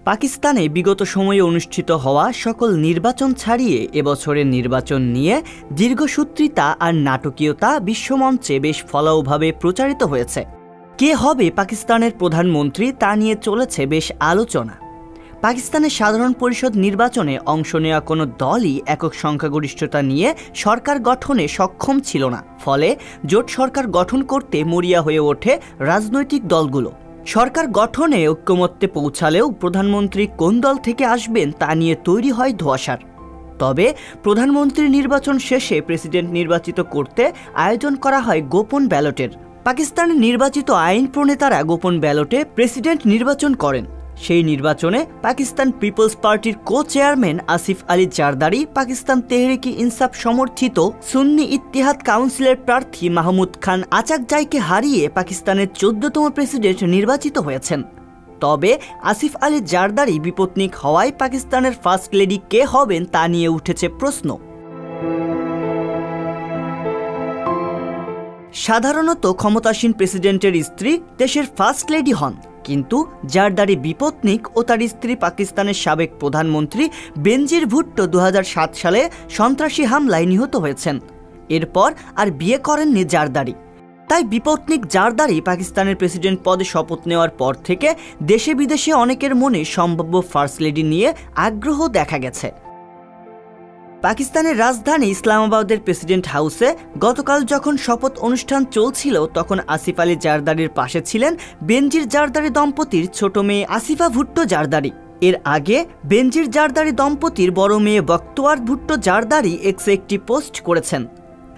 পাকিস্তানে বিগত সময়ে অনুষ্ঠিত হওয়া সকল নির্বাচন ছাড়িয়ে এবছরের নির্বাচন নিয়ে দীর্ঘসূত্রিতা আর নাটকীয়তা বিশ্বমঞ্চে বেশ ফলাওভাবে প্রচারিত হয়েছে। কে হবে পাকিস্তানের প্রধানমন্ত্রী তা নিয়ে চলেছে বেশ আলোচনা। পাকিস্তানের সাধারণ পরিষদ নির্বাচনে অংশ নেওয়া কোনো দলই একক সংখ্যাগরিষ্ঠতা নিয়ে সরকার গঠনে সক্ষম ছিল না, ফলে জোট সরকার গঠন করতে মরিয়া হয়ে ওঠে রাজনৈতিক দলগুলো। সরকার গঠনে ঐক্যমত্যে পৌঁছালেও প্রধানমন্ত্রী কোন দল থেকে আসবেন তা নিয়ে তৈরি হয় ধোঁয়াশার। তবে প্রধানমন্ত্রী নির্বাচন শেষে প্রেসিডেন্ট নির্বাচিত করতে আয়োজন করা হয় গোপন ব্যালটের। পাকিস্তানের নির্বাচিত আইন প্রণেতারা গোপন ব্যালটে প্রেসিডেন্ট নির্বাচন করেন। সেই নির্বাচনে পাকিস্তান পিপলস পার্টির কো চেয়ারম্যান আসিফ আলী জারদারি পাকিস্তান তেহরিকি ইনসাফ সমর্থিত সুন্নি ইত্তেহাদ কাউন্সিলের প্রার্থী মাহমুদ খান আচাকজাইকে হারিয়ে পাকিস্তানের 14তম প্রেসিডেন্ট নির্বাচিত হয়েছেন। তবে আসিফ আলী জারদারি বিপত্নিক হওয়ায় পাকিস্তানের ফার্স্ট লেডি কে হবেন তা নিয়ে উঠেছে প্রশ্ন। সাধারণত ক্ষমতাসীন প্রেসিডেন্টের স্ত্রী দেশের ফার্স্ট লেডি হন, কিন্তু জারদারি বিপত্নিক ও তার স্ত্রী পাকিস্তানের সাবেক প্রধানমন্ত্রী বেনজির ভুট্টো 2007 সালে সন্ত্রাসী হামলায় নিহত হয়েছেন। এরপর আর বিয়ে করেননি জারদারি। তাই বিপত্নিক জারদারি পাকিস্তানের প্রেসিডেন্ট পদে শপথ নেওয়ার পর থেকে দেশে বিদেশে অনেকের মনে সম্ভাব্য ফার্স্ট লেডি নিয়ে আগ্রহ দেখা গেছে। পাকিস্তানের রাজধানী ইসলামাবাদের প্রেসিডেন্ট হাউসে গতকাল যখন শপথ অনুষ্ঠান চলছিল, তখন আসিফ আলী জারদারির পাশে ছিলেন বেনজির জারদারি দম্পতির ছোট মেয়ে আসিফা ভুট্টো জারদারি। এর আগে বেনজির জারদারি দম্পতির বড় মেয়ে বখতোয়ার ভুট্টো জারদারি এক্সে একটি পোস্ট করেছেন।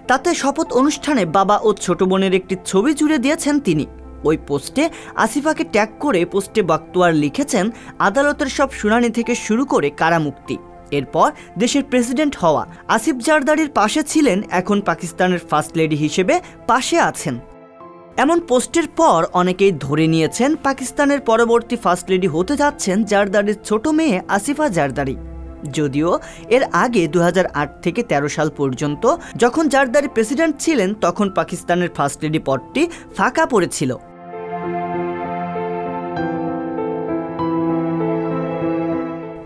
তাতে শপথ অনুষ্ঠানে বাবা ও ছোট বোনের একটি ছবি জুড়ে দিয়েছেন তিনি। ওই পোস্টে আসিফাকে ট্যাগ করে পোস্টে বখতোয়ার লিখেছেন, আদালতের সব শুনানি থেকে শুরু করে কারামুক্তি। এরপর দেশের প্রেসিডেন্ট হওয়া আসিফ জারদারির পাশে ছিলেন, এখন পাকিস্তানের ফার্স্ট লেডি হিসেবে পাশে আছেন। এমন পোস্টের পর অনেকেই ধরে নিয়েছেন পাকিস্তানের পরবর্তী ফার্স্ট লেডি হতে যাচ্ছেন জারদারির ছোট মেয়ে আসিফা জারদারি। যদিও এর আগে 2008 থেকে 13 সাল পর্যন্ত যখন জারদারি প্রেসিডেন্ট ছিলেন, তখন পাকিস্তানের ফার্স্ট লেডি পদটি ফাঁকা পড়েছিল।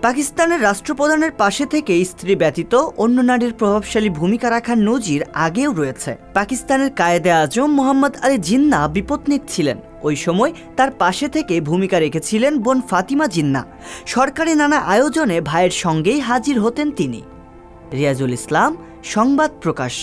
পাকিস্তানের রাষ্ট্রপ্রধানের পাশে থেকে স্ত্রী ব্যতীত অন্য নারীর প্রভাবশালী ভূমিকা রাখার নজির আগেও রয়েছে। পাকিস্তানের কায়েদে আজম মোহাম্মদ আলী জিন্নাহ বিপত্নিক ছিলেন। ওই সময় তার পাশে থেকে ভূমিকা রেখেছিলেন বোন ফাতিমা জিন্নাহ। সরকারি নানা আয়োজনে ভাইয়ের সঙ্গেই হাজির হতেন তিনি। রিয়াজুল ইসলাম, সংবাদ প্রকাশ।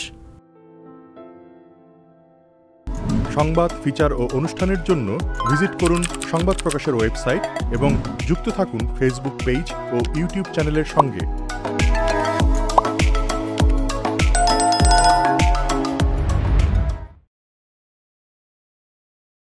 সংবাদ, ফিচার ও অনুষ্ঠানের জন্য ভিজিট করুন সংবাদ প্রকাশের ওয়েবসাইট এবং যুক্ত থাকুন ফেসবুক পেজ ও ইউটিউব চ্যানেলের সঙ্গে।